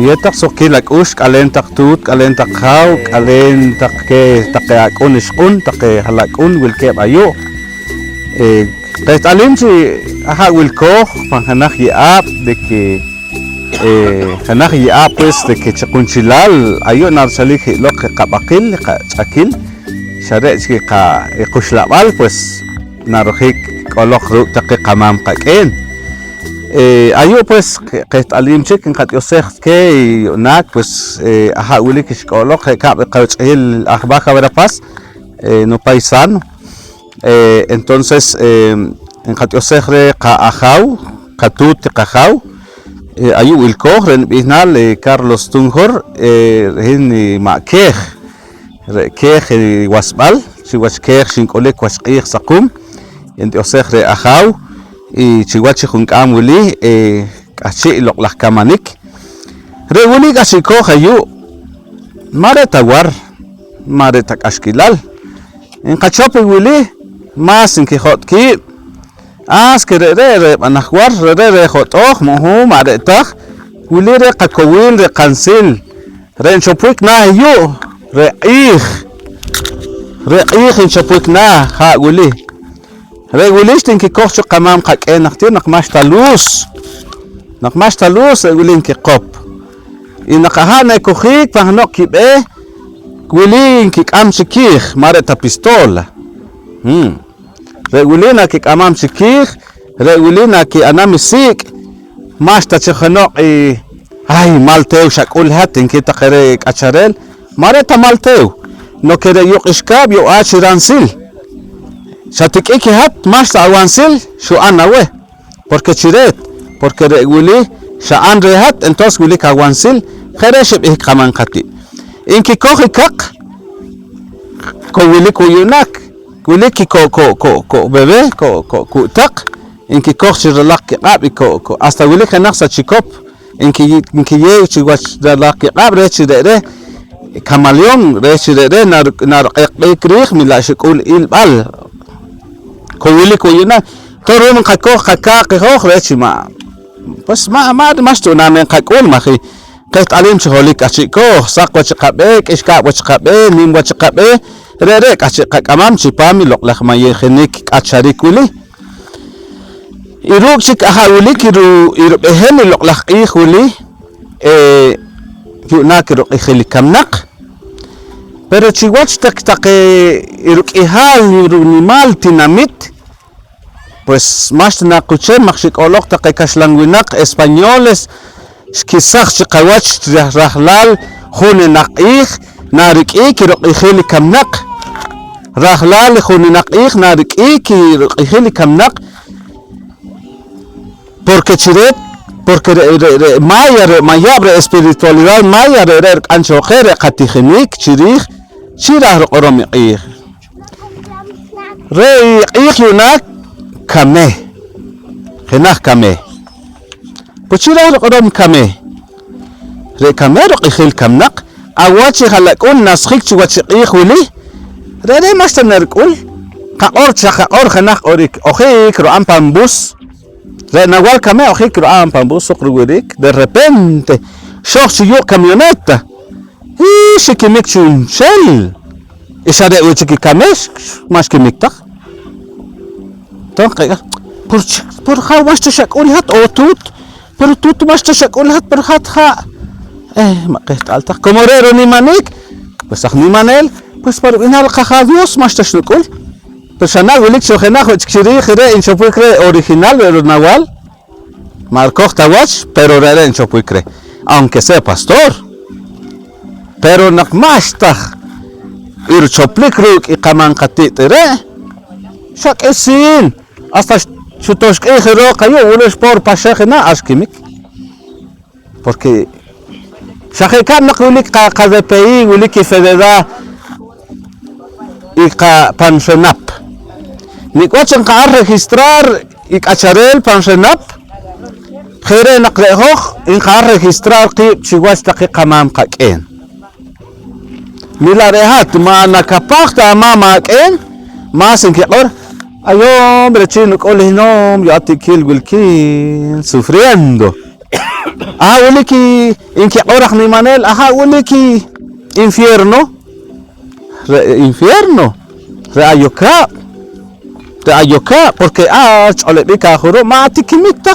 Nietak soki lakush kalen tak tut kalen tak khaw kalen tak ke akun iskun tak halakun wilke bayo tet alim si aha wilko panhanah yaap de que hanah yaap pues de que chakunchilal ayo narsalik lo que qabaqil chakil sharet ki qa qushlabal pues narojik kolok ru tak qamam qaken ayo pues que alim chik en qatiosej que nak pues aha wilik xkolok qawchil akhbaja verapaz no paisano entonces en qatiosej re qa ajaw qatut qajaw ayo wilko ren binal Carlos Tunjor hin makej rekej wasbal si waskej shinkolek wasqij saqum entiosej re ajaw y chihuachi junkam wili kachi loklaj kamanik re wili kachiko hayu mare tawar mare takashkilal en kachopi wili mas en kijotki as que re banahwar re jotoj mohu mare taj wili re kakowil re kansil re en chopuik na hayu re en chopuik na ha wili regulis tin ki koch qamam qaqen naqtir naqmash talus regulin ki qop inaqahana kokhik pahnok kibe gulin ki qam sikih mare ta pistola regulina ki qamam sikih regulina ki anamisik mash ta chkhanok ay malteu shakul hatin ki taqere qacharel mare ta malteu no kere yuq iskab yu achiransil Shatik iki hat mas awansil shu anawe porque chiret porque reguli shaan rehat entonces guli kawansil kheresh bi qaman qati inki kohi kaq ko wili kuyunak guli ki ko bebe ko taq inki koh shirlaq qab ko hasta wili khanaqsa chikop inki ye chiwach dalaq qab re chire kamaleon re chire nar qeqrikh milashqul ilbal Kowili koyuna torun qako qaqaq rechima pues mas tu namen qaqul mahi qet alim cholik achiko saqwa chqabe ishqa wachqabe nim wachqabe re qaqamam chipami loqlaj maye genik qacharikuli iruk chik ahawili kiru irbehen loqlaj qijuli yuna kiru qijlikamnaq pero chiwach tak iruk ihal nimal tinamit pues más na kuche machik olok tak kashlanguinak españoles skisakh chiqawach rahlal hunenak narik iruk ihil kamnaq rahlal hunenak narik iruk ihil kamnaq porque chiret porque mayabre espiritualidad maya re ancho khere qatikhnik chirih chirah roqrom re yunak kame khenah kame puchira roqrom kame re kame roqihil kamnaq awachi halakun naskhik chiwachi qihuli re mastanerkul qaqor chaqor khanaq orik okhik ro ampambus re nawal kame okhik ro ampambus soqrurik de repente shoch yo camioneta y shikimik chun shell isade uchiki kamesh mas kimikta por how mas tashakul hat otut pero tut mas tashakul hat per hat ha maqet alta como rero ni manik pues ni manel pues por inal qajadios mas tashakul persona wilik shokhena khchiri khire in chopukre original pero nawal marcos tawach pero rere en chopukre aunque sea pastor pero nakmastaj ir choplikru iqaman qatitre shak esin hasta chutosh qejero qayo ules por pashajena askimik porque shajekan naqwilik qadpi wilik fededa iqa pensionap niqochan qa registrar iqacharel pensionap خيرين نقرأه إن خار ريجسترار قيب شواش دقيقة مام قاكين ميلا ريهات ما نكباخت أمامك إن ما سنكيقر أيوم برتشين نقول هنوم يعطي كيل بالكين سفريندو ولكي إنكي أورخني مانيل ولكي infierno reayoka porque ole bika juro ma tikimita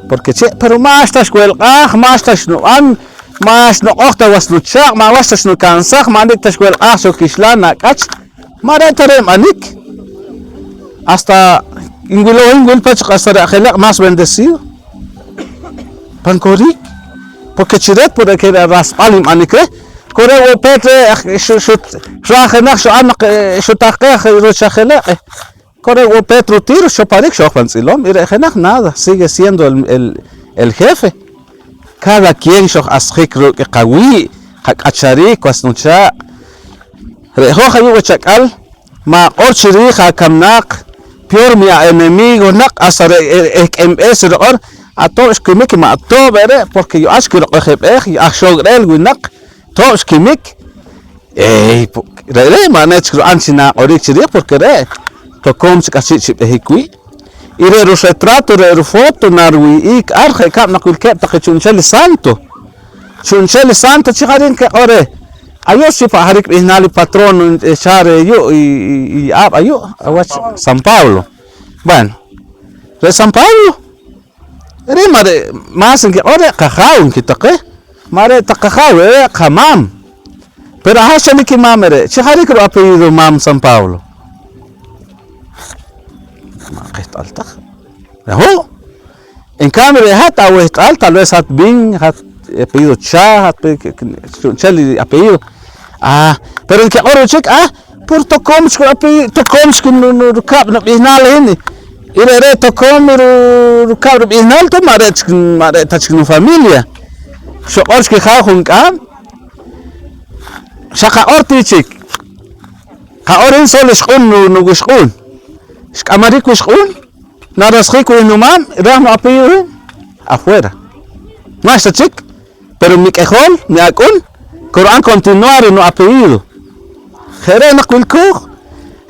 porque che pero más tas cuelga más tas no an más no octa was lucha más was tas no cansa más nik tas cuelga so kislana kach mara tere manik hasta ingul pach qasar akhlaq más bendecido pankorik porque chiret por que ras alim anikre كوري وبيتر شو أخناق شو أنق شو تحقيق روش أخلاق كوري وبيتر تير شو باريك شو أخنسيلهم إذا أخناق nada sigue siendo el jefe cada quien شو أسخيك قوي حق أشاريك واسنوشا ريحو خيو وشكال ما أرشري خاكمناق بيور ميا enemigo نق أسر MS رأر أتو إشكيمك ما أتو بره porque yo أشكر أخيب yo أشوغرل ونق todos químic re mana chro anchina orixiri porque re to comes casi chip hikui ire ro retrato re foto narwi ik arche kap na kulke ta chunchel santo chigarin ke ore ayo si pa harik inali patron chare yo y ayo San Pablo bueno re San Pablo re mare más que ore cajaun kitaqe mare taqajawe qamam pero hashani ki mamere chihari kro apellido mam San Pablo ma qist alta ho en cambio hat awet alta tal vez hat bin hat apellido cha hat cheli apellido pero que oro check por tocoms kro apellido tocoms que no kap na binal hini ire re tokom ro kap binal to mare tach no familia شو قرش كي خاخون كام شقا أرتيشك قاورين سول شقون نوشقون شقامريك وشقون نارسخيك وينومان رحم أبيوين afuera ما اشتشك pero mi quejol mi akun Quran continuar no apellido خيرين نقول كوخ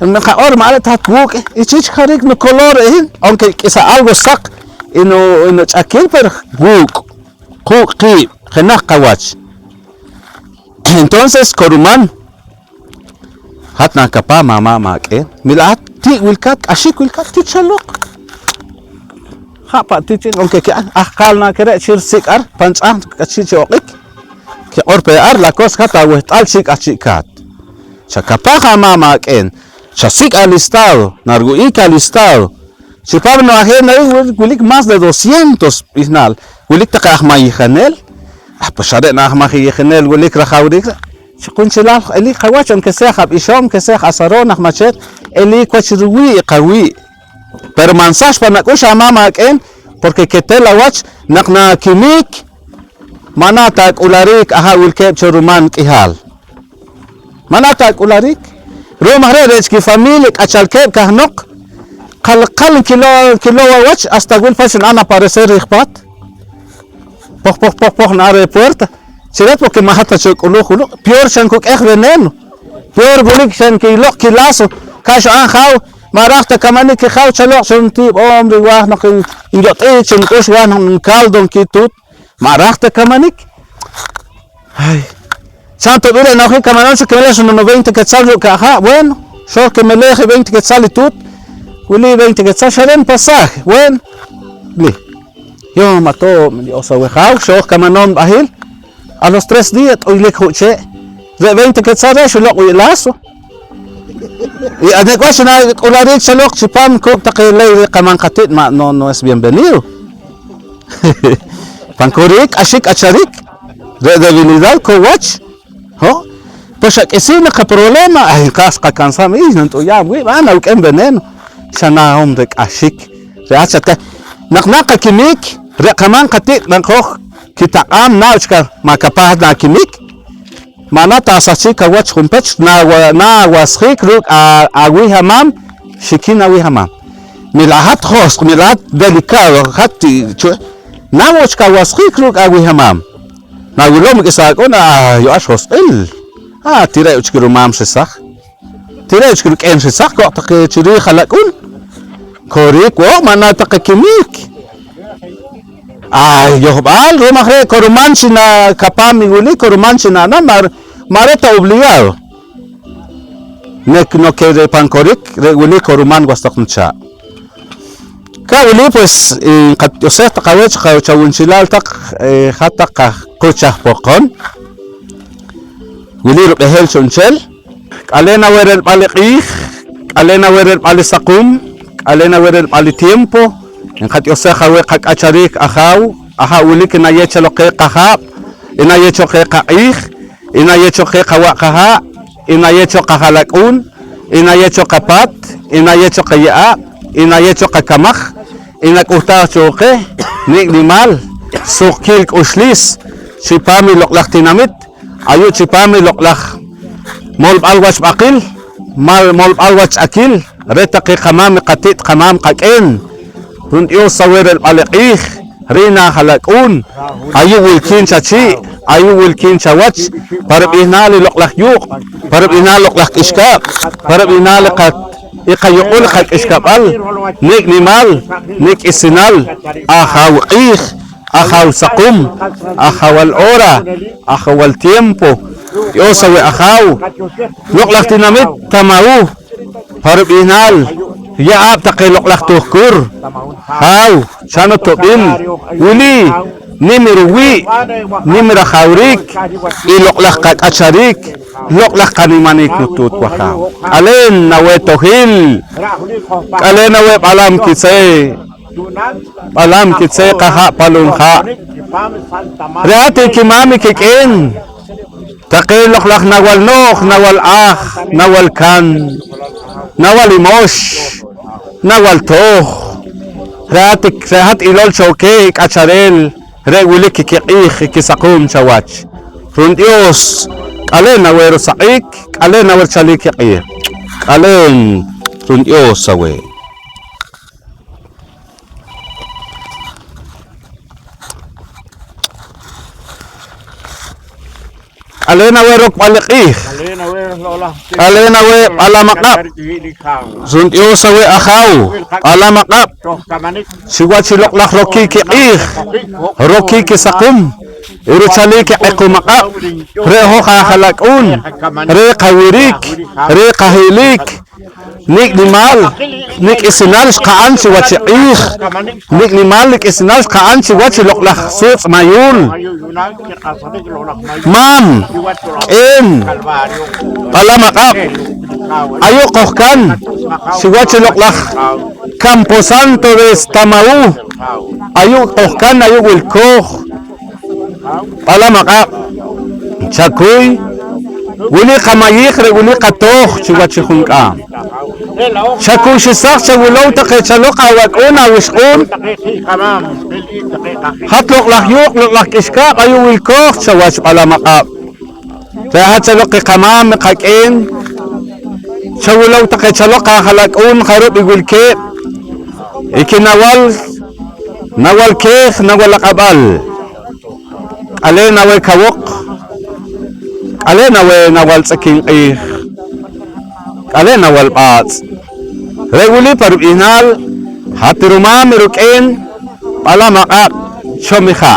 ان قاور مالت هتبوك ايش خارج no color aunque es algo sac انه تشكيل pero بوك قوقي خناق قواش entonces Corumán hatna kapa mama ke milat ti wilkat ashik wilkat tichalok hapa tichin aunque que qalna kere shir sikar pancha kachichoqik que orpear la cosa hata wehtal shik achikat chakapa mama ken chasik al estado narguik al estado si Pablo ajena wilik más de 200 isnal wilik taqah mayihanel pues شارعنا ما خي خنال يقول لك رخاوديك شكون شلال اللي خواتهم كساخب إشام كساخ أسرون أحمد اللي كوش روي قوي pero mansash para nakush amama ken porque que te la watch nakna kimik manatak ularik aha wilkeb choruman kihal manatak ularik roma redes ki familia achalkeb kahnok qalqal kilo watch hasta gul fashion ana parecer ikhpat poch na aeropuerto sirat porque mahata chokulu peor shankuk veneno peor gulik shanki lok kilaso kash an khaw marahta kamani ki khaw chalok shanti omri wah nakin injot chenkosh wah nan kaldon kitut marahta kamanik ay santo dure no que kamanon se kele son 90 quetzal ka bueno so que me leje 20 quetzal tut wili 20 quetzal sharen pasaje bueno li yo mató osawejao shoh kamanon bahil a los 3 días hoy le coche de 20 quetzales yo lo lazo y además na ularik salok chipam ko taqilay kaman katit ma no es bienvenido pankorik ashik acharik de debilidad ko watch ho pues que si no hay problema ay casca cansame y no ya güey van a que veneno shana hombre ashik reachat naqnaqa kimik kaman katit nan ko kitaqam nauchka makapah na kimik manata asachika watch humpech na waskhik ruk awi hamam shikina wi hamam milahat host milahat delikado hati namoch kawasqi kruk awi hamam na wilom kisako na yoash hostel tira uchkiru mam sesak tira uchkiru ken sesak ko tak chiri khalakun korik wo mana tak kimik yohbal rumahre koruman sina kapami wili koruman sina na mareta obligado nek no que de pankorik wili koruman wastak ncha ka wili pues qad yoseh taqawech qawchawun silal tak hatta kocha pokon wili ro behel sonchel alena werel baliqih alena werel balisaqum alena werel balitiempo qad yoseh qawe qakacharik aha wili kina yechelo qaqah ina yecho qaqih ina yecho qaqawaqaha ina yecho qahalakun ina yecho qapat ina yecho qaya ina yecho qakamakh ina kuhta choke nik limal sukil uslis sipami loklak tinamit ayu sipami loklak molb alwach bakil molb alwach akil retaqi qamam qatit qamam qaqen runtiyo sawer al aliqih rina halakun ayu wilkin chachi ayu wilkin chawach parabina loklak yuq parabina loklak iskab parabina liqat iqayuqul qak iskabal nik nimal nik isinal ahaw qih ahaw saqum ahaw al ora ahaw al tiempo yo sawi ahaw loklak tinamit tamau parabinal ya ab taqi loklak tuhkur haw chano tobil wili nimirwi nimira khawrik iloklak qakacharik loklak kanimanik nutut waka alen nawe tohil alen nawe alam kitse qaha palun kha reati kimami kiken taqi loklak nawal nokh nawal nawal kan nawal imosh nawal toh rehat ilol choke kacharel reguli kiqih kisaqum chawach rundios alen nawer saqik alen nawer chalik qih alen rundios sawe alen nawer qaliqih alen nawer alamaqab rundios sawe akhaw alamaqab siwach loklak roki qih roki kisaqum uru chalik iqumaqab reho khalakun re qawirik re qahilik nik limal nik isinal qaan si wach ih nik limal nik isinal qaan si wach loklak suq mayul mam en alamaqab ayo qohkan si wach loklak Camposanto de Estamau ayo qohkan ayo wilkoh alamaqab chakuy wili qamayikh re wili qatoh chiwachi khunqa chakuy shisaq chawulaw taqe chaloq awakuna wishqun hatloq lahyuq loq iskaq ayu wilkoh chawach alamaqab rahat chaloq qamam qaqen chawulaw taqe chaloq halakun kharub igulke ikinawal nawal kef nawal qabal alena we kawok alena we nawal tsaking alena wal bats reguli parubinal hatiruma meruken alamaqab shomiha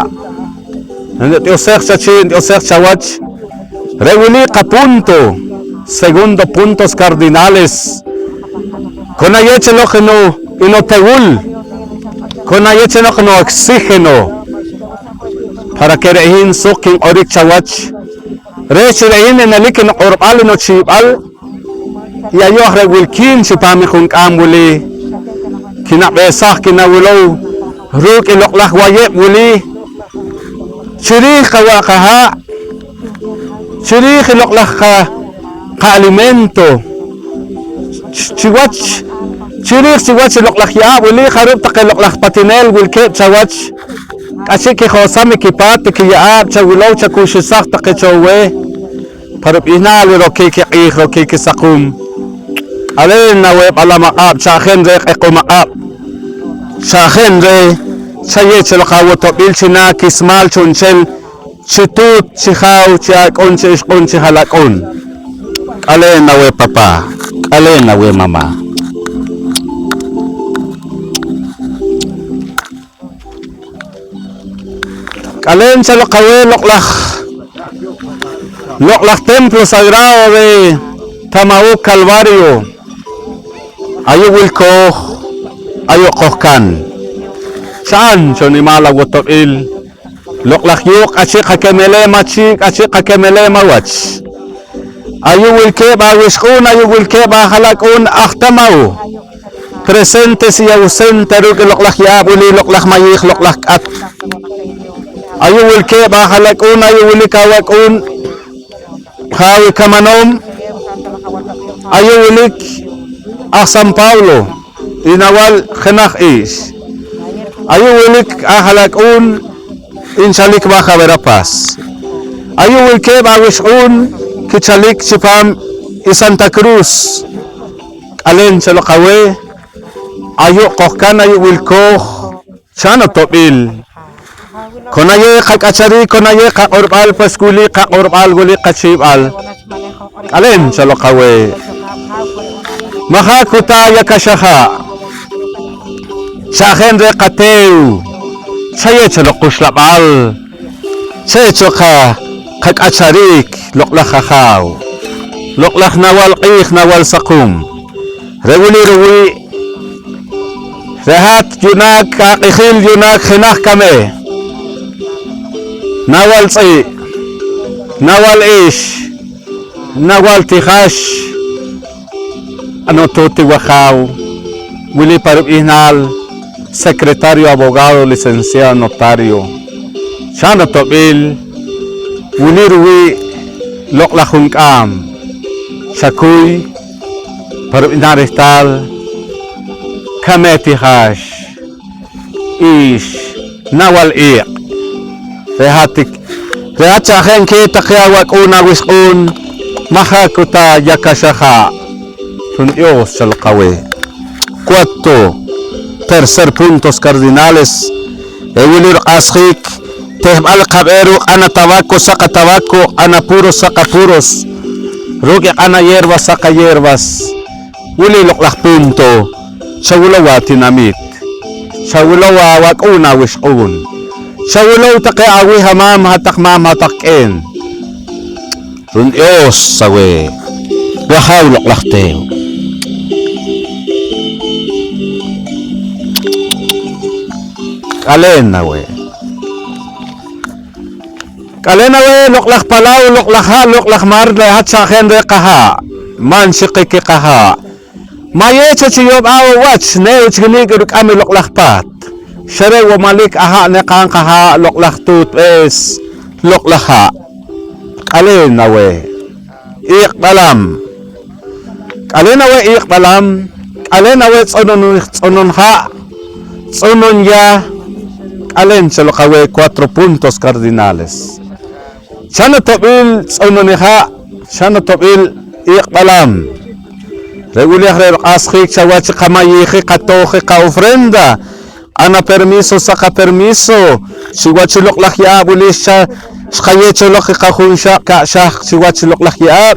nando tiosek chachin tiosek chawach reguli qapunto segundo puntos cardinales con ayeche no inotegul con ayeche no oxígeno para que rehin suking orik chawach rechi rehin enalikin orbal no chibal yayoh regulkin chipami kung kamuli kinabesah kinawulo ruk iloklah wayep wuli chirih kawakaha chirih iloklah ka alimento chiwach chirih chiwach iloklah ya wuli kharub takiloklah patinel wilkep chawach kasi ki khosami ki pat ki yaab chawulaw chakushisak takichowe parub inali roki ki qih roki ki saqum alen nawe alamaqab chakhen req iqumaqab Shahenre Chayechel Kawotobil China Kismal Chunchel Chitut Chihaw Chiakon Chishkon Chihalakon Kalen nawe papa Kalen nawe mama Kalen Chalakawe Loklach Templo Sagrado de Tamaú Calvario Ayo Wilko Ayo Kohkan Saan Chonimala Wotobil Loklach Yuk Achik Hakemele Machik Achik Hakemele Mawach Ayo Wilke Bawishkun Ayo Wilke Bahalakun Ahtamaw Presente si ausente Ruk Loklach Yabuli Loklach Mayik Loklach At Ayo Wilke Bahalakun Ayo Wilikawakun Hawi Kamanom Ayo Wilik San Paulo Inawal Khenach Is Ayo Wilik Ahalakun Inchalik Baja Verapas Ayo Wilke Bawishun Kichalik Chipam I Santa Cruz Alen Chalokawe Ayo Kohkan Ayo Wilko Chano Tobil Konaye Kakachari Konaye Kakorbal Paskuli Kakorbal Guli Kachibal Alen Chalokawe Mahakuta Yakashaha Shahenre Kateu Chaye Chalokushlabal Chaye Choka Kakacharik Loklakhaw Loklak Nawal Qik Nawal Sakum Reguli Rui Rehat Yunak Kakikhil Yunak Khinach Kame Nawal Tsi Nawal Ish Nawal Tikhash Ano Tuti Wakhaw Willy Parub Ihnal Secretario, abogado, licenciado, notario. Shana Tobil, Wunirwi, Loklahunkam, Shakuy, Parubinaristal, Kameti Hash, Ish, Nawal Iq, Rehatik, Rehachahen Kitakiawak Una Wiskun, Mahakuta Yakashaha, Sunyos Shalkawe. Cuatro. Tercer puntos cardinales Ewilir Ashik Tehmal Kaberu Ana tabaco saca tabaco Ana puros saca puros Rugi ana hierbas saca hierbas Wili Loklach punto Shawulawa tinamit Shawulawa wakuna wishun Shawulaw take awi hamam hatak mam hataken Runyos sawe Wahaw Loklach teo Kalena we loklak palaw loklak mar lahat sa akin re kaha man sikiki kaha mayecha chiyob aw watch ne uchgini guruk ami loklak pat shere wa malik aha ne kan kaha loklak tut es loklakha kalena we iqbalam kalena we tsonon ha tsonon ya Alen Chalokawe 4 puntos cardinales. Shana Tobil Tsononeha, Shana Tobil Iqbalam. Regular Askik Chawachi Kamayi Katoje ka ofrenda. Ana permiso saka permiso. Siwachi Loklahya Bulisha Shkayecho Lokha Hunsha Ka Shah Siwachi Loklahya.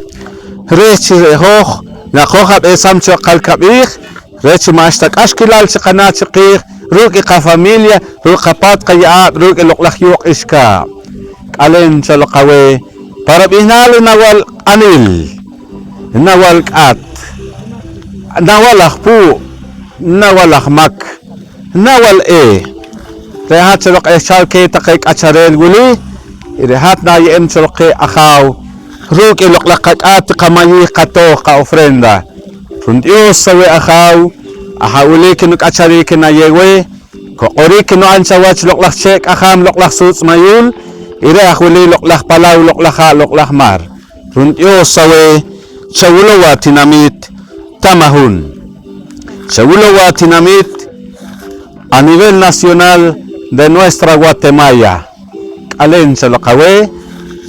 Rechi Hoch Nakoha Besam Chokalkabih. Rechi Mashtak Ashkilal Chikanachikir. Ruki ka familia, ruki pat kaya ruki loklak yuk iska. Alen Chalokawe, para binalo nawal anil, nawal kat, nawal akpu, nawal akmak, nawal Rehat Chalok Shalke takay kacharel guli, rehat na yem Chalke akaw, ruki loklak kat kamayi kato ka ofrenda. Fundios sawe akaw, ahawuli kinu kachari kina yewe kokori kinu ansawach loklak chek akam loklak suts mayul ire ahuli loklak palaw loklak mar runtyo sawe shawulawa tinamit tamahun shawulawa tinamit a nivel nacional de nuestra Guatemala alen Chalokawe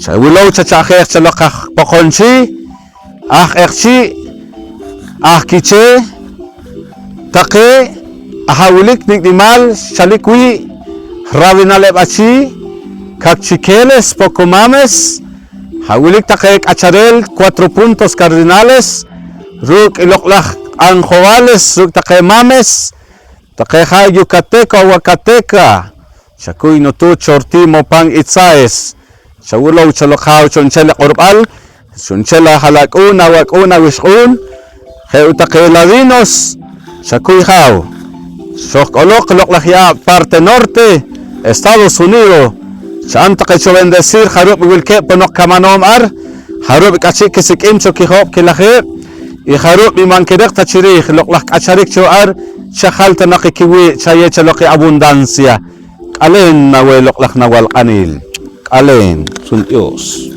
shawulaw chachakek chalokak pokonchi ekchi kiche Take ahawulik nignimal shalikwi rabinaleb achi kakchikeles poco mames hawulik takek acharel 4 puntos cardinales ruk iloklaj anjoales ruk take mames takeja yucateca huacateca shakuy notu chortimo pan itzaes shawulo chalokhaw chonchela qorbal chonchela halakuna wakuna wishun jeutake ladinos shakuy haw shokolok loklajya parte norte Estados Unidos Santa que yo bendecir Harup wilke ponok kamanom ar Harup kachik kisikim cho kihop kilahe y Harup mi mankerek tachirih loklaj kacharik cho ar shakhalta nakikiwi chaye chaloki abundancia alen nawe loklaj nawal anil alen sun Dios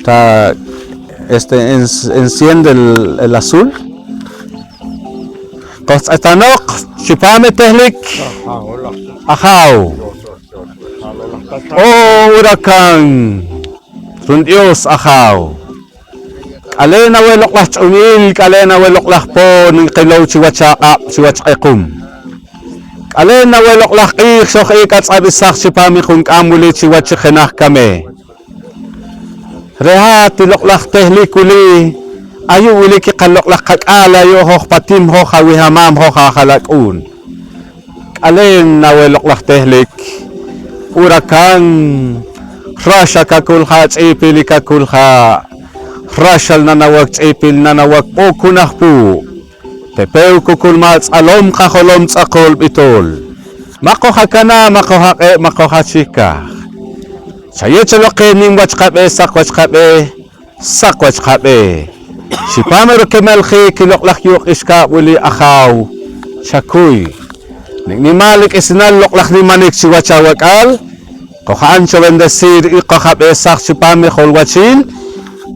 ta enciende el azul Kos etanok, chipame tehlik, ahaw, huracan, sun Dios ahaw, alena weloklah chumil, alena weloklah po, ng kilaw chiwachaka, chiwachakum, alena weloklah ik, so ikats abisak chipame kung kamuli chiwachikhenah kame, rehat iloklah tehlik uli, ayu uli ki kaloklah kakala yo hoh patim hoh hawihamam hoh hakalakun alen naweloklah tehlik urakan rasha kakulha tsipili kakulha rashal nanawag tsipil nanawag po kunahpu tepew kukulmats alom kaholom tsakol bitol makohakana makohachika sayetseloke nimwach kabe sakwach kabe si pamero kemelhi kiloklak yuk iska uli akaw chakuy nimalik isinal loklak ni manik si wachawakal kohaan so bendesir ikakab esak si pame holwachil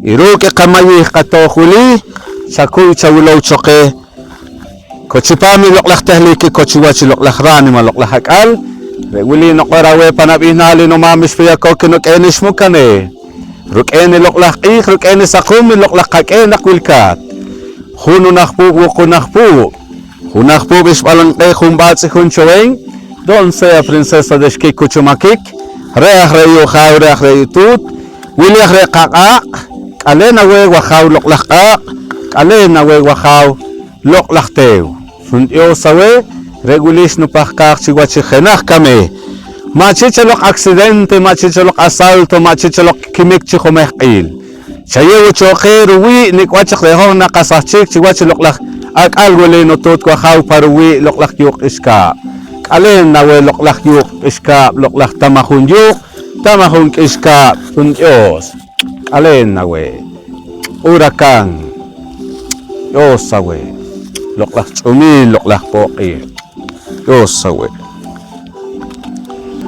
iruk ikamay katohuli chakuy chawulaw choke kochipami loklak tehliki kochiwachi loklak rani maloklak akal reguli nokorawe panabinali no mamis piyako kinok enish mo kane Rukene loklak ik, rukene sakum, loklak kakena kulkat. Hununakpu, wukunakpu. Hunakpu bispalang kay humbat si hunchoweng. Doon sa prinsesa de Shkik kuchumakik. Reak reyo kaw, reak reyo tut. Wiliak re kakak. Kalena we wakaw loklak kak. Kalena we wakaw loklak tew. Suntyo sawe, regulis nupakak siwachikhenak kami. Machichalok aksidente, machichalok asalto, machichalok kimik chikomehil. Chayew choke ruwi nikwachak lehong nakasachik chiwachilok lak ak alwele notot kwa haw paruwi loklak yuk iska. Alen nawe loklak yuk iska loklak tamahun iska Dios. Alen nawe urakan Dios sawe loklak chumi loklak poki Dios sawe.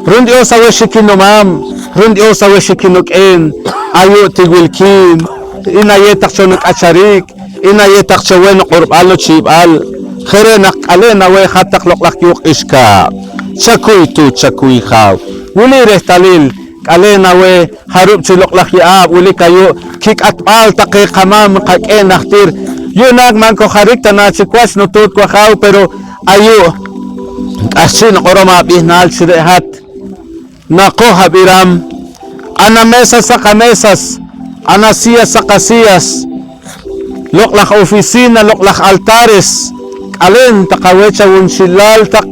Rundio sawe shikino mam, rundio sawe shikinok en, ayo tigwilkim, inayetak chonok acharik, inayetak chawen qorbalo chibal, kherenak alena we hatak loklak yuk iska, chakuy tu chakuy khaw, wuli rehtalil, alena we harup chiloklak yaab, wuli kayo kik atbal take kamam kak enaktir, yunag man ko harik tana chikwas nutut ko khaw, pero ayo asin qoroma bihnal sirehat, Nako habiram, ana mesas sa kamesas, ana siyas sa kasiyas, loklak opisina, loklak altares, alin takawecha wun silal tak,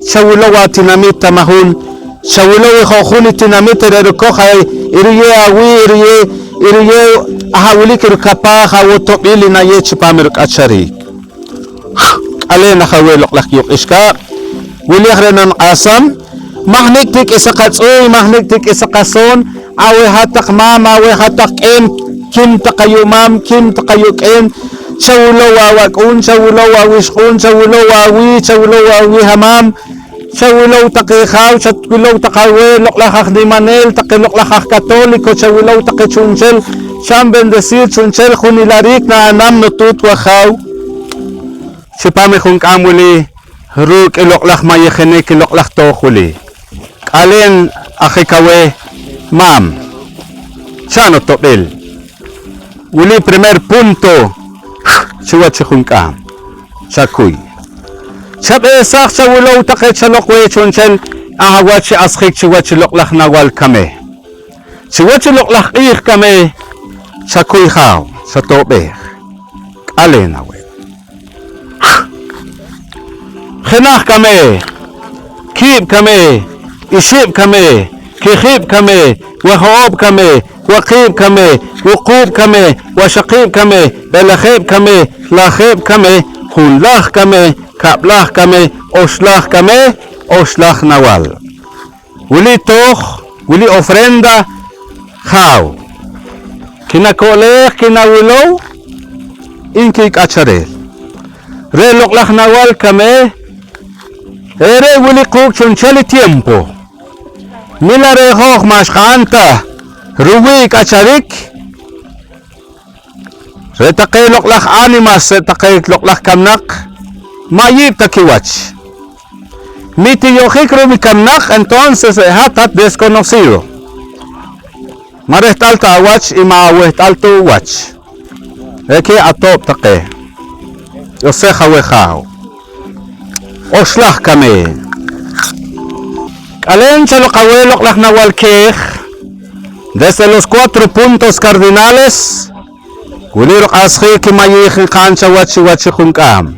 shawulawa tinamit tamahun, shawulawi khokhuli tinamit rerukohay, iriye awi, iriye ahawulik rukapa, hawutopili na ye chipamiruk achari. Alin nakawe loklak yuk iska, wiliak renan asam, Mahniktik isakatsoy, mahniktik isakason, awe hatak mam, awe hatak em, kim takayo mam, kim takayo em, chawulo wawakun, chawulo wawishkun, chawulo wawi hamam, chawulo takikhaw, chawulo takawe, loklakak di manel, takiloklakak katoliko, chawulo takichunchel, siyang bendesir, chunchel, kunilarik na anam nutut wakhaw, sipame kung kamuli, ruk iloklak mayekenek iloklak tohuli. Alin akikawe mam siano topil Wili primer punto. Chiwa chihunkam. Chakuy. Chab esak cha wulo takay chalok we chonchen. Ahawat si askhik chiwa chiloklak nawal kame. Chiwa chiloklak ik kame. Chakuy haw. Sa tobe. Alena we. Khinah kame. Kib kame. Ishib kame. Kikhib kame. Wahoob kame. وقيب كمي وقوب كمي وشقيب كمي بلخيب كمي لاخيب كمي خلاخ كمي كابلاخ كمي أشلاخ كمي أشلاخ نوال ولي توخ ولي أوفرندا خاو كنا كوليخ كنا ولو إنكيك أشريل ري لقلاخ نوال كمي ري ولي قوك شنشالي تيمبو ملا ري خوخ ماشخانتا Ruwi kacharik Retakay loklak animas Retakay loklak kamnak Mayib takiwach Miti yohik rumi kamnak Entonces hatat desconocido Marehtal ta wach y maawehtal tu wach Eki atop take Yoseja wejao Oslach kame Kalen chalo kawe loklak nawal kech Desde los 4 puntos cardinales, Gulirok ashe ki mayikh kancha wachi khunkam.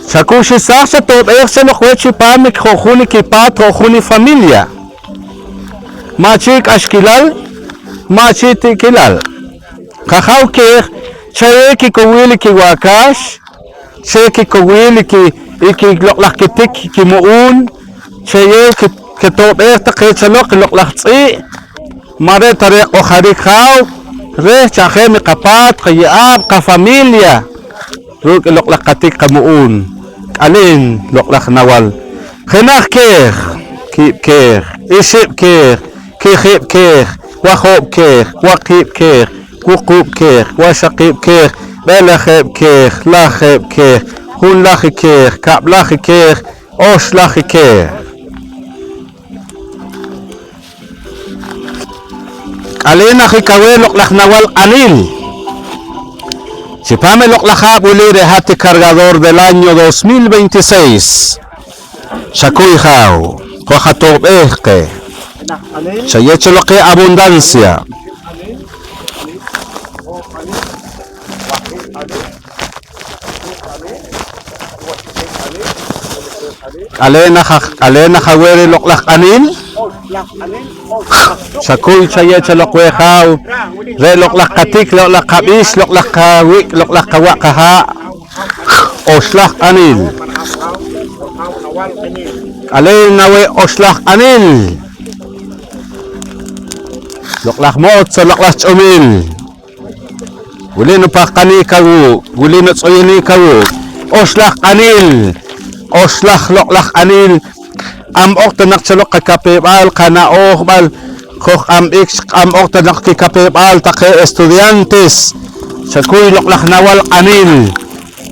Shakushi sasha tot erselo khwechi pamik khokhuni ki patro khuni familia. Machik ashkilal, machit kilal. Khakhau ke chaye ki kowili ki wakash, che ki kowili ki loklakitik ki muun, chaye ki كتوب إيه تقيت لوق لقلقتي مرة طريق أخرى خاو ريه شاخيمي قبات قياب قفاميليا روك لقلقتي قمؤون قالين لقلق نوال خناخ كيخ كيب كيخ إشيب كيخ كيخيب كيخ وخوب كيخ وقيب كيخ وقوب كيخ وشقيب كيخ بلخيب كيخ لاخيب كيخ هون لاخي كيخ كاب لاخي كيخ أوش لاخي كيخ Alena hikawe loklak nawal anil. Si pame loklak uli rehati cargador del año 2026. Shakuy hao. Kohatob ehke. Shayeche loke abundancia. Alena hawere loklak anil. Shakuy chayeche lokwe hao re loklak katik loklak kabis loklak kawik loklak kawak kaha oslak anil alay nawe oslak anil loklak mot sa loklak chumil wuli no pakani kawu wuli no tsoyini kawu oslak anil oslak loklak anil am oktanak chalok kakapebal kana bal kok am oktanak kakapebal take estudiantes sakuy loklak nawal anil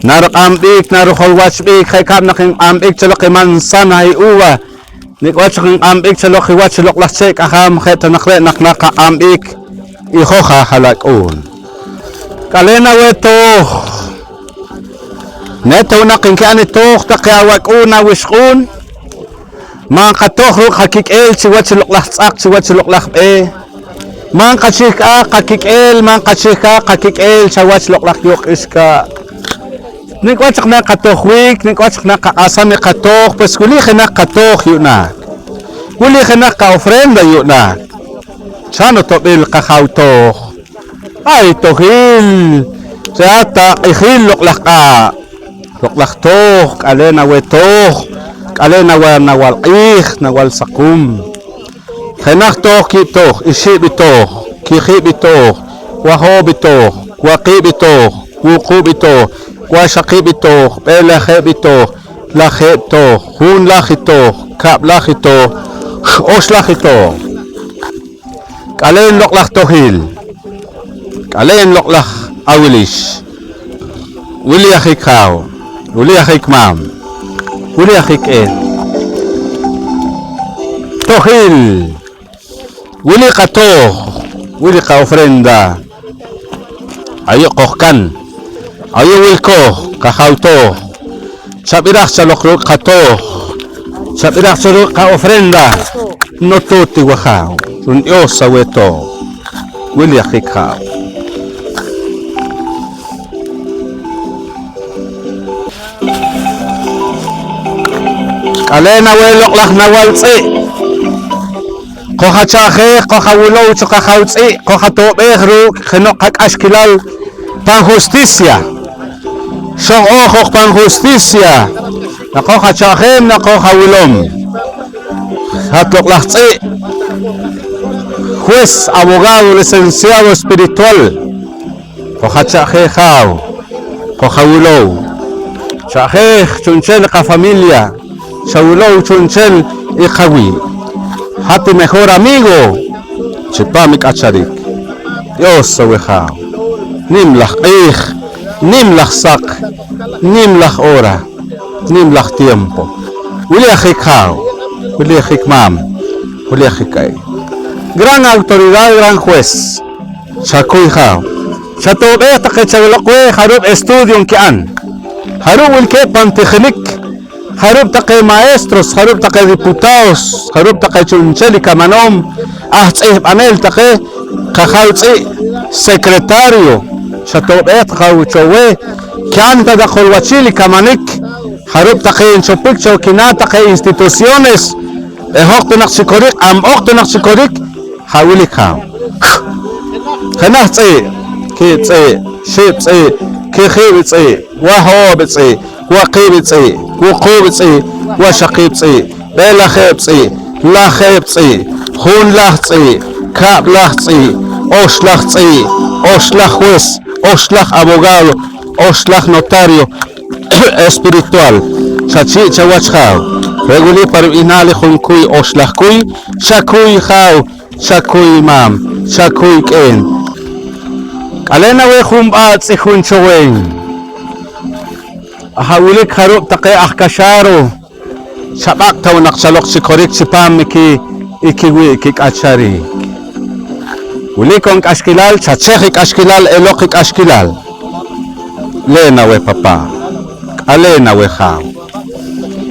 narak am narak holwach kay kam naking am chalok manzana ay uwa nikwach king am chalok wach loklak chek aham kay tanakre naknaka am ihoha halakun kalena weto neto naking kani tok takawak una wishkun Man katoh hakik si wat loklak tsak si wat loklak man kachika hakik man kachika hakik sa wat loklak yok iska nikwach na katoh week nikwach na kaasam katoh pues kuli khana katoh yuna kuli khana ka ofrenda yuna chano to bil kakhautoh ay tohil jata ikhil loklak toh alena wetoh alena wa nawal nawal sakum khanakh toh ki toh ishib toh ki khib toh wa hob toh wa qib toh wuqub toh wa shaqib toh bela khib toh la khib toh hun la khib toh kab la khib toh osh la khib toh kalen loklak tohil kalen loklak awilish wili akhikaw wili akhikmam wili akhik tohil wili katoh wili ka ofrenda ayo kohkan ayo wilko kahauto sabirak salokro kato sabirak salo ka ofrenda no toti wahao un Dios saweto wili akikao alena welok lak nawaltsi koha chahe koha wulo choka khautsi koha tobehru khenok hak ashkilal pan justicia son ojos pan justicia na koha chahem na koha wulom hatlok lahtsi juez abogado licenciado espiritual koha chahe khao koha wulo chahe chunchel ka familia Saulo chunchel y Jawi, hati mejor amigo, chipami kacharik, Dios sawehao, nimlach nimlach sak, nimlach hora, nimlach tiempo, uliachik hao, uliachik mam, uliachik ay. Gran autoridad, gran juez, chakuy hao, chatobe hasta que chavelokwe harub estudio kian, harub wilke pantejenik, harub taqay maestros, harub taqay diputados, harub taqay chuncheli kamanom, ahtzih panel taqay kahawtzi secretario, chatobet khawchowe, kianta da kholwachili kamanik, harub taqay chopik chokina taqay instituciones, ehoktonak sikorik, oktonak sikorik, hawili khaw. Khanahtzih, kitzi, shibtzi, kikhibtzi, wahobtzi, وقيبتي وقوبتي وشقيبتي بلخيبتي لخيبتي خون لحتي كاب لحتي اوش لحتي اوش لحوس اوش لح abogado اوش لح notario espiritual chachi chawachao reguli parvinali khunkuy اوش lachkuy shakuy khaw shakuy mam shakuy ken alena we khumbat si khunchowen ahawili kharub taqay ahkasharo sabak taw naqsalok si korik si pam ikiwi kikachari uli kong ashkilal chachekik ashkilal elokik ashkilal lena we papa alena we khaw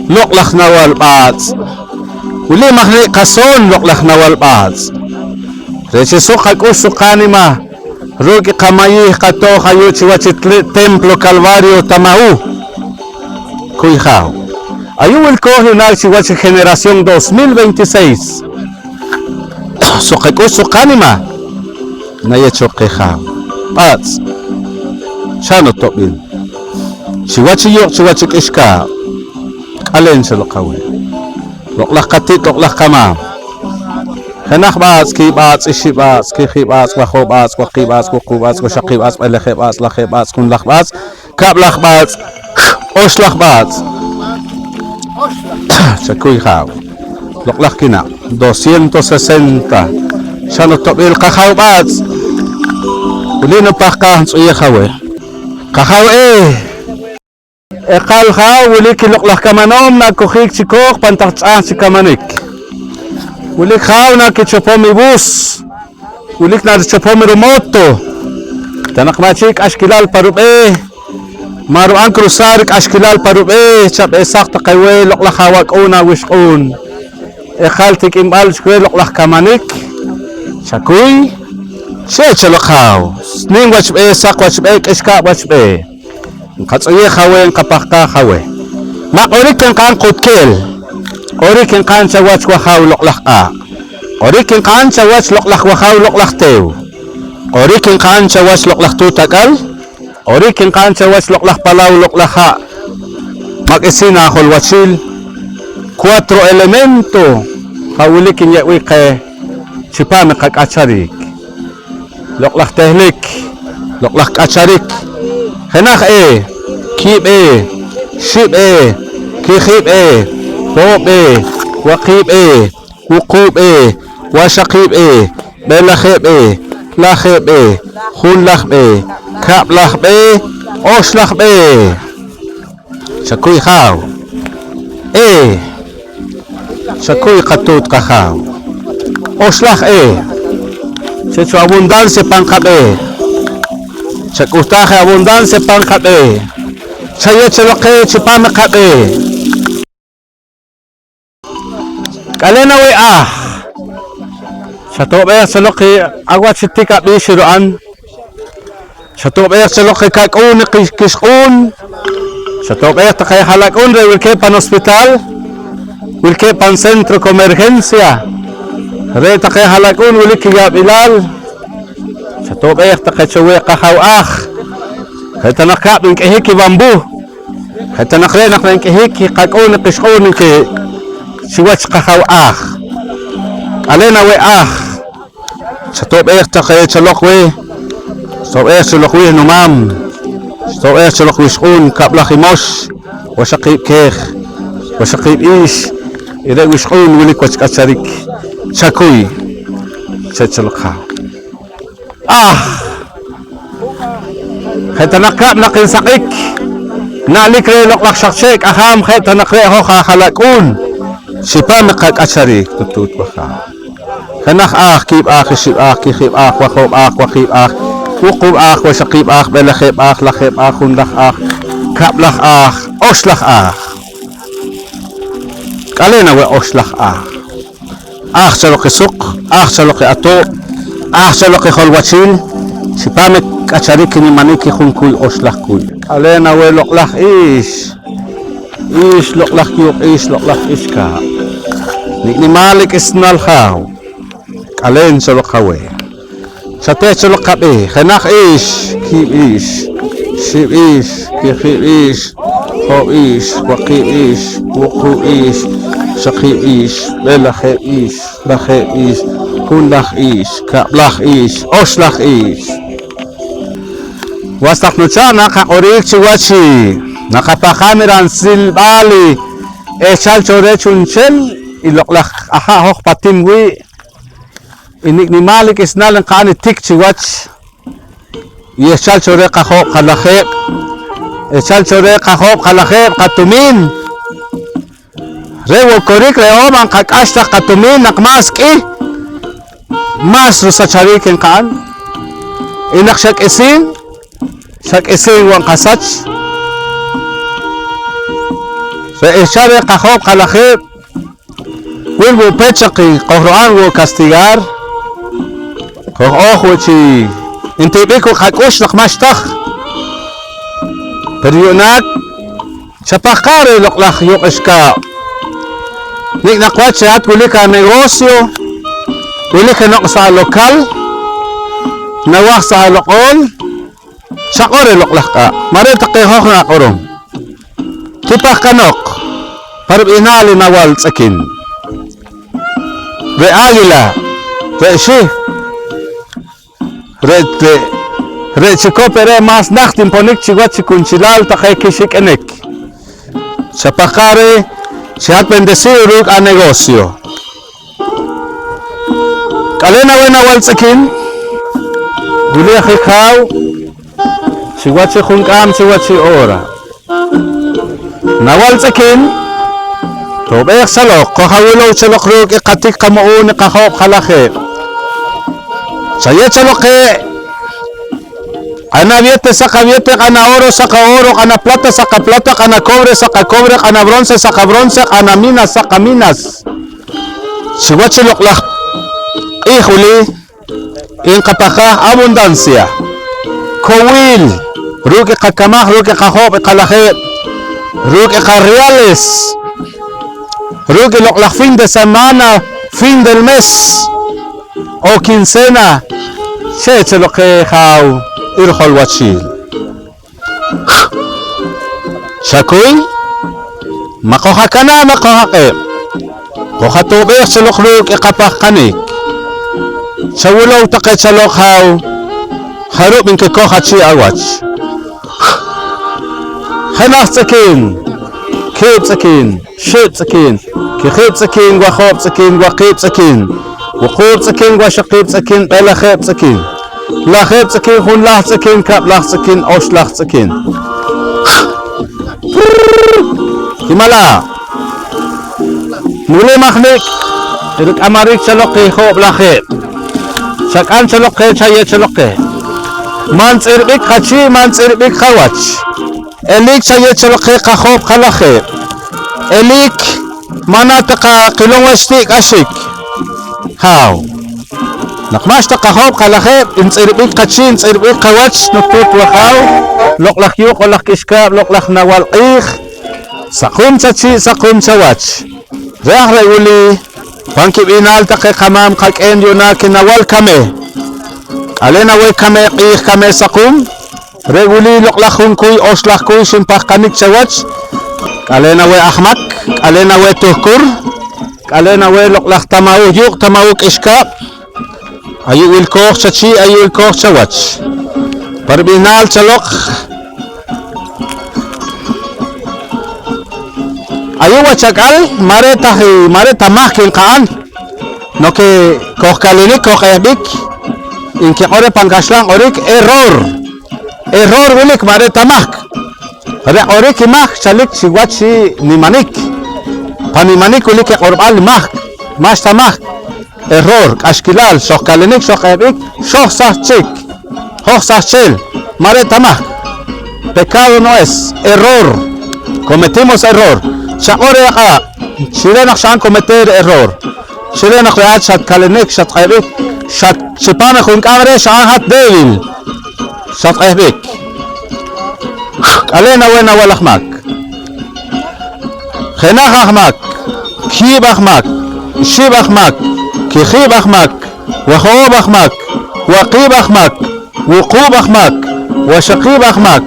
loklakh nawal bats uli mahli kason loklakh nawal bats reche sokak usukanima ruki kamayi kato hayu chiwachitle templo calvario tamau Cuijao. Ayú el coge una generación 2026. Soqueco canima. Nayecho quejao. Pats. Chano topil. Chihuachi yo, chihuachi kishka. Alense lo kawe. Loklah katit, loklah kama. Henach bats, ki bats, ishi bats, ki bats, waho bats, waki bats, kuku bats, washaki bats, elehe bats, lahe bats, kun lach bats, kap lach bats. Oslach bats. Chakuy hao. Loklach kina. 260. Shano tobil kakao bats. Uli no pakah suye hawe. Kakao Ekal hao uli ki loklach kamanom na kuhik chikok pantakchan si kamanik. Uli hao na ki chopomi bus. Uli na chopomi remoto. Tanak machik ashkilal parub Maruan cruzar ashkilal parube chap esak taqaywe loklak hawak una wishqun ekhal tikimbal shkwe loklak kamanik chakuy chechalokhaw ning wachbe sak wachbe kishka wachbe qatsuye khawen qapaqqa khawe maqorik kan qutkel qorik kan chawach wa khaw loklak a qorik kan chawach loklak wa khaw loklak tew qorik kan chawach loklak tutakal Orikin kancha was loklah palaw loklaha mag-isina holwachil 4 elemento hawilikin yawi kay chipame kakacharik loklah tehlik loklah kacharik henakh kib shib kikhib tob waqib wuqub washaqib belakhib lakhib khulakh Kap lach be, osh lach be. Chakuy khaw. Chakuy katut kakhaw. Osh lach Checho abundancia pankabe. Chakutaje abundancia pan kate. Chayeche lo que chipame kate. Kalena we Chatobe sa lo que agua chitika bishiruan. Chatobe sa lo que kakun kishkun. Chatobe ta kay halakun re wilke pan hospital. Wilke pan centro de emergencia. Re ta kay halakun wilke yabilal. Chatobe ta kay chawe kahaw kay tanakap ng kahiki bambu. Kay tanakre nak ng kahiki kakun kishkun ke siwach kahaw Alena we Chatobe ta kay chalokwe. Chatobe chalokwe numam. Chatobe chalokwe shkun kablahimosh. Washakib keh. Washakib ish. Ida wishkun wilik wachkacharik. Chakuy. Chachalokha. Kay tanakap na kinsakik. Nalikre loklak shakshek aham kay tanakre ho halakun. Sipa makakacharik tutut baka. Kanak kib kishib kihib wakob wakib wukub washakib belakib lakhib hundak kablak oslak Kalena we oslak chaloki suk chaloki ato chaloki kholwachil sipa makakacharik ni maniki khunkuy oslak kuy Kalena we loklak ish loklak yuk loklak iska ni malik isnal khaw Alen solo kawe. Sate solo kabe. Khanak ish, kib ish, shib ish, kib ish, khob ish, waqib ish, wuqu ish, shaqib ish, belakh ish, lakh ish, kundakh ish, kablakh ish, oslakh ish. Wastak nuchana ka orik chiwachi. Nakapakamiran silbali. Echal chore chunchel iloklak hok patimwi. Inik ni malik isnal ang kaani tik chiwach. Yeshal chore kahop kalakhib. Echal chore kahop kalakhib katumin. Rewo korik reom ang kakashta katumin nakmaski. Mas rusa charikin kaan. Inak shak isin wang kasach. Re echal kahop kalakhib. Wilbo pechaki kohroan wo castigar. Ochi intibiko kakush nakmastakh Peryonak Chapakare loklak yok iska Nik nakwat siya at wili ka negosyo Wili ka nok sa lokal Nawak sa lokol Sakore loklak ka Mare takihok na korong Tipak kanok Parab inali nawal tsakin Re agila Re shi Re chikopere mas nakhtim ponik chiwat chikunchilal takay kishik enek. Chapakare sihat bendecir ruk a negosyo. Kalena wena wal tsakin. Guli akhikaw. Chiwat chikunkam chiwat chi ora. Nawal tsakin. Tobeyak salok. Kohawilaw chalok ruk ikatik kamuun ikahop kalakhib. Saya caloke ana viete saka viete ana oro saka oro ana plata saka plata ana cobre saka cobre ana bronce saka bronce ana minas saka minas siwachi loklak ihuli in kapaka abundancia kowil ruke kakamah ruke kahop kalahib ruke reales ruke loklak fin de semana fin del mes o quincena se lo que how irhol wachil shakuy makoha kana makoha ke koha tobe se lo kruk ikapah kanik sawulaw takay sa lo how harap min ke koha chi awach hanas tsakin kib tsakin shit tsakin kib tsakin wakhop tsakin waqib tsakin وقوب سكين وشقيب سكين بلا خيب سكين لا خيب سكين خون لاح سكين كاب لاح سكين اوش لاح سكين كمالا نولي مخنك إذا أمريك شلوكي خوب لا خيب شكان شلوكي شاية شلوكي Mantziribik hachi, mantziribik hawach. Elik sayet shalakhe kahob kalakhe. Elik manataka kilowestik ashik. How? Nakmash ta kahob kalakhe, intziribik hachi, intziribik hawach, nutut wakaw. Loklak yuk, olak kishkab, loklak nawal ich. Sakum chachi, sakum chawach. Zahra uli. Pankib inal take kamam kaken yuna kinawal kame. Alena we kame ich kame sakum. Reguli loklahun kuy oslach kuy simpah kanik chawach. Alena we ahmak, alena we tuhkur. Alena we loklach tamau yuk tamau iskap. Ayu wil koch chachi, ayu wil koch chawach. Parbinal chalok. Ayu wachakal mare tamah kilkaan. No que koch kalinik koch ebik. Inke ore pangkaslang orik error wilik mare tamak re orik imah chalik siwat si nimanik panimanik wilik orbal mah mas tamak error ashkilal sok kalinik sok ebik sok sachik hok sachel mare tamak pecado no es error cometimos error shaqore qa shirena shan cometer error shirena qiyat shat kalinik shat ebik شات شيطان خون كامرة شاهات ديل شات قهبك علينا وين أول أخماك خناخ أخماك كيب أخماك شيب أخماك كخيب أخماك وخوب أخماك وقيب أخماك وقوب أخماك وشقيب أخماك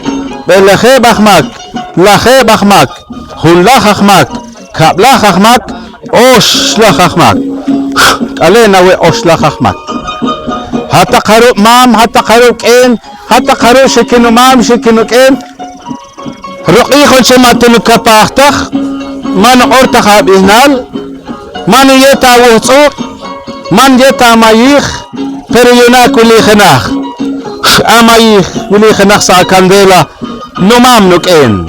بلخيب أخماك لخيب أخماك خلاخ أخماك كابلاخ أخماك أوشلخ أخماك علينا وأوشلخ أخماك حتى قرب مام حتى قرب كين حتى قرب شكنو مام شكنو كين رقي خل شماتنو كباختخ من أرتخا بإهنال من يتا وصوق من يتا مايخ فريونا كلي خناخ أمايخ كلي خناخ ساكنديلا نمام نكين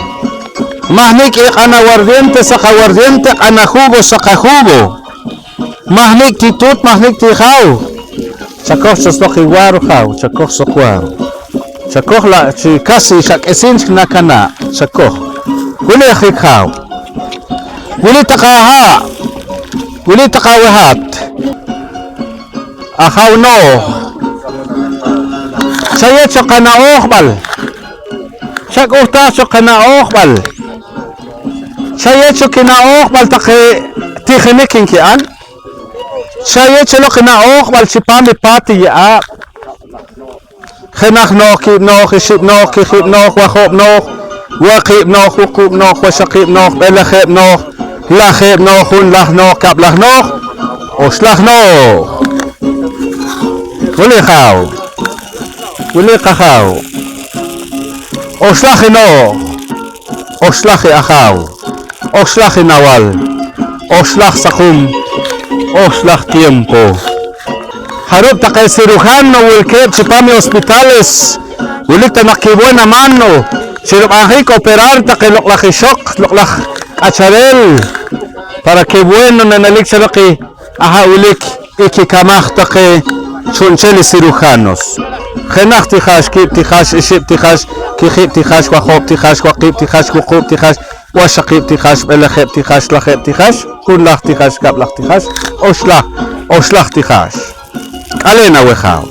مهنيك إيق أنا وردينت سقا وردينت أنا خوبو سقا خوبو مهنيك تيتوت مهنيك تيخاو شكوخ سسلوخي وارو خاو شكوخ سقوارو شكوخ لا كاسي شك اسينش ناكنا شكوخ ولي اخي خاو ولي تقاها ولي تقاوهات اخاو نو شيت شقنا اوخبل شك اوختا شقنا اوخبل شيت شقنا اوخبل تقي تيخنكين كيان شايت شلو قنا أوخ بالشبان بباتي يا خناخ نوخ كيب نوخ يشيب نوخ كيخيب نوخ وخوب نوخ وقيب نوخ وقوب نوخ وشقيب نوخ بلخيب نوخ لخيب نوخ ونلخ نوخ كابلخ نوخ وشلخ نوخ ولي خاو ولي قخاو وشلخي نوخ وشلخي أخاو وشلخي نوال وشلخ سقوم Oslach tiempo. Harap takay cirujano wilkep chipami hospitales. Wilik ta nakibuena mano. Sirop ahik operar takay loklak ishok, loklak acharel. Para que bueno nanalik sa laki aha wilik ikikamah takay chuncheli cirujanos. Khenach tihash, kip tihash, iship tihash, kihip tihash, wahob tihash, wakip tihash, wukub tihash. وشقيب تخاش بلخيب تخاش لخيب تخاش كلخ تخاش قبلخ تخاش أوشلخ تخاش علينا وخاو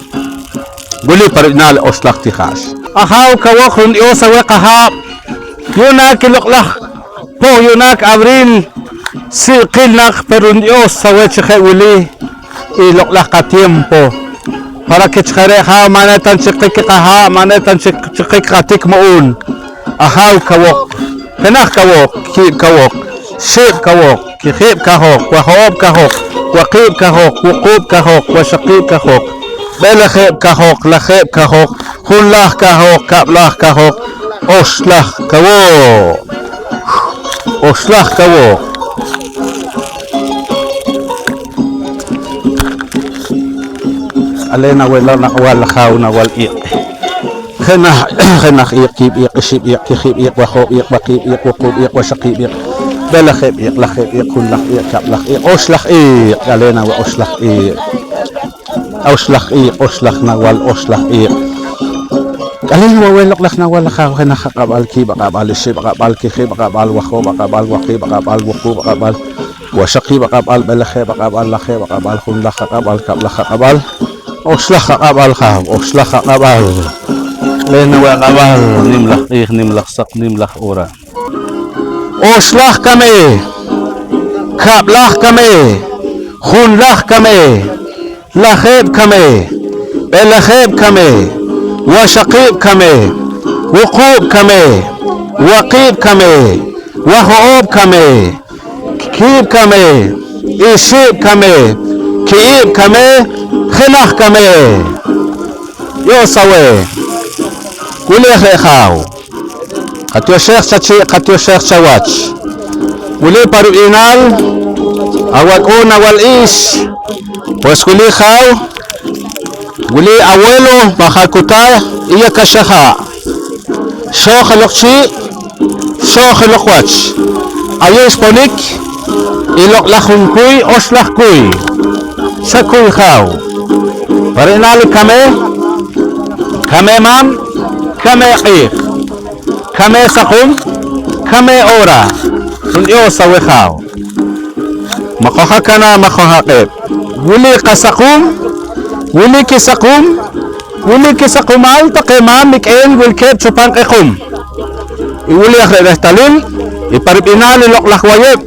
قولي برنال أوشلخ تخاش أخاو كوخن يوسا وقها يوناك لقلخ بو يوناك أبريل سيقلنخ برن يوسا وشخي ولي لقلخ تيمبو para que chkhareha manetan chikik qaha manetan chikik qatik muun ahaw kawok kenah kawok kib kawok shib kawok kihib kahok wahob kahok waqib kahok wuqub kahok washaqib kahok belakhib kahok lakhib kahok hullah kahok kablah kahok oshlah kawok علينا ولا خاونا والإيق خنا إيق كيب إيق شيب إيق كخيب إيق وخوب إيق وقيب إيق وقوب إيق وشقيب إيق بلخيب إيق لخيب إيق كلخ إيق كبلخ إيق أوشلخ إيق علينا وأوشلخ إيق أوشلخ إيق أوشلخنا والأوشلخ إيق Alin wawelok lak na wala ka nakakabal ki bakabal si bakabal ki bakabal wako bakabal waki bakabal wako bakabal wasaki bakabal belakhe bakabal lakhe bakabal hunlak kakabal kablak kakabal oslak kakabal ka oslak kakabal len wakabal nimlak sak nimlak ora oslak kami kablak kami hunlak kami lakheb kami belakheb kami وشقيب كمي وقوب كمي وقيب كمي وهوب كمي كيب كمي إيشيب كمي كيب كمي خنخ كمي يوسوي ولي خيخاو قتيو شيخ ساتشي قتيو شيخ سواتش ولي بارو إنال أوالقون أوالإيش وسكولي خاو ولي أولو بخاكوتا إيا كشخا شوخ لقشي شوخ لقواتش أيوش بونيك إلوك لخون كوي أشلخ كوي شكوي خاو برينالي كمي كمي مام كمي قيق كمي سقوم كمي أورا ونيو سوي خاو مقوخا كنا مقوخا قيب ولي قسقوم ولي كسقوم al taqimam mik'en wilkeb chupan qequm iwuli akhre rehtalil iparipinal loklak wayeb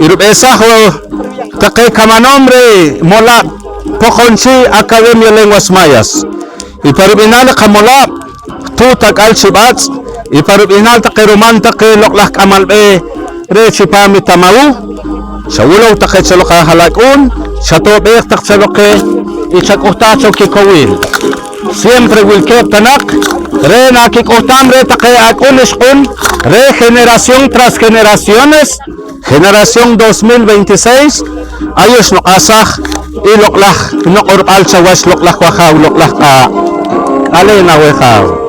irup esahwo taqe kama nombre molab pokonchi Academia Lenguas Mayas iparipinal kamolab tu takal chibats iparipinal taqe roman taqe loklak amalbe re chipami tamawu shawulo taqe chaloka halakun shatobek taqchaloke y chacotacho que coil siempre wilkeb tanak re na que cotam re taque un re generación tras generaciones generación 2026 ayos no asaj y loklaj no orbal chawas loklaj wajaw loklaj ka alena wejao